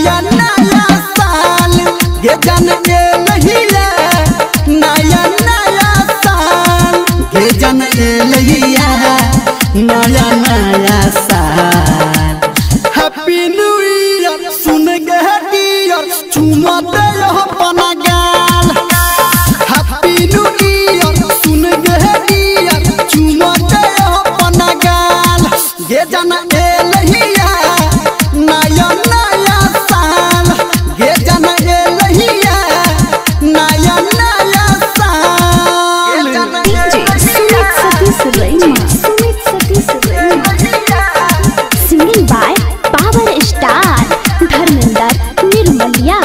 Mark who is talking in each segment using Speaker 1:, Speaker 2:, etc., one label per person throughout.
Speaker 1: नया नया साल ये जन ए लहिया नया नया साल ये जन ए लहिया नया नया साल। हैप्पी न्यू ईयर सुन गे डियर चुमा दे अपना गाल। हैप्पी न्यू ईयर सुन गे डियर चुमा दे अपना गाल। ये जन ए लहिया नया नया साल ये जन ए लहिया नया नया साल।
Speaker 2: Singing by power star Dharmendra Nirmaliya.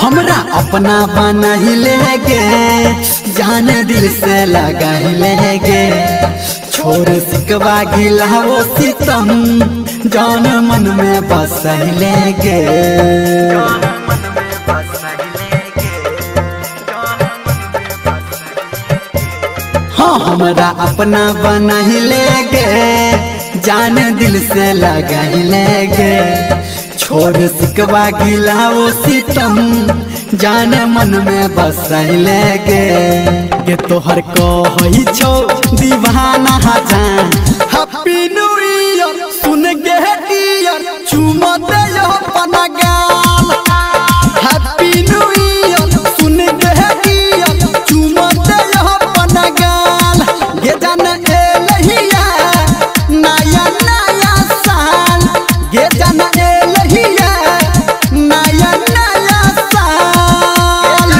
Speaker 1: हमरा अपना बना ही लेगे जान दिल से लगा ही लेगे। छोड़ सिकवा गिला वो सितम जान मन में बस ही लेगे। हाँ हमरा अपना बना ही लेगे जान दिल से लगा ही लेगे। छोड़ सिकवा गिला वो सितम जान मन में बस लेगे। के तोहर को ही छो दीवाना जान। हैप्पी न्यू ईयर सुन गे डियर चुमा दे अपना गाल। हैप्पी न्यू ईयर सुन गे डियर चुमा दे अपना गाल। ये जन ए लहिया नया नया साल ये जन ए लहिया नया नया साल।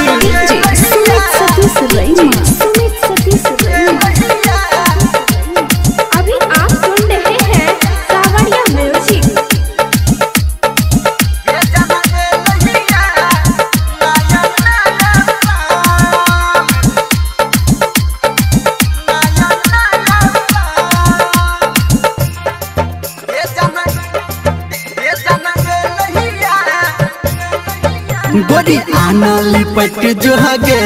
Speaker 2: अभी आप सुन रहे हैं कावड़िया म्यूजिक।
Speaker 1: गोरी आना लिपट जो गे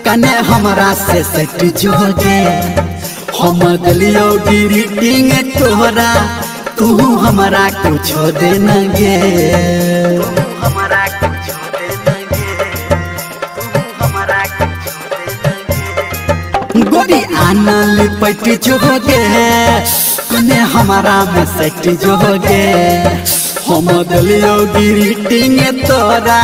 Speaker 1: कने हमरा से सट जो गे। हम दिलियो ग्रीटिंग तोहरा तू हमरा कुछ दे न गे। गोरी आना लिपट जो गे कने हमरा में सट जो गे। हम दिलियो ग्रीटिंग तोरा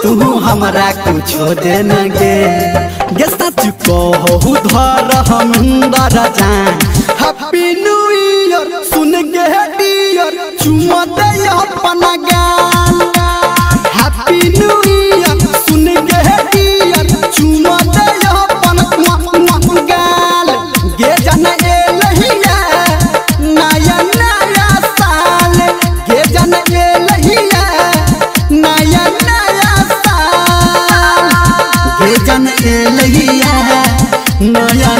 Speaker 1: तू हमरा कुछ दे न गे। सच कहू धर हमंदर जान। हैप्पी न्यू ईयर सुन गे डियर चुमा दे अपना गाल। हैप्पी न्यू ईयर सुन गे डियर चुमा दे अपना गाल। ये जन ए लहिया नया नया साल ये जन ए लहिया नया नया साल। ये जन ए लहिया नया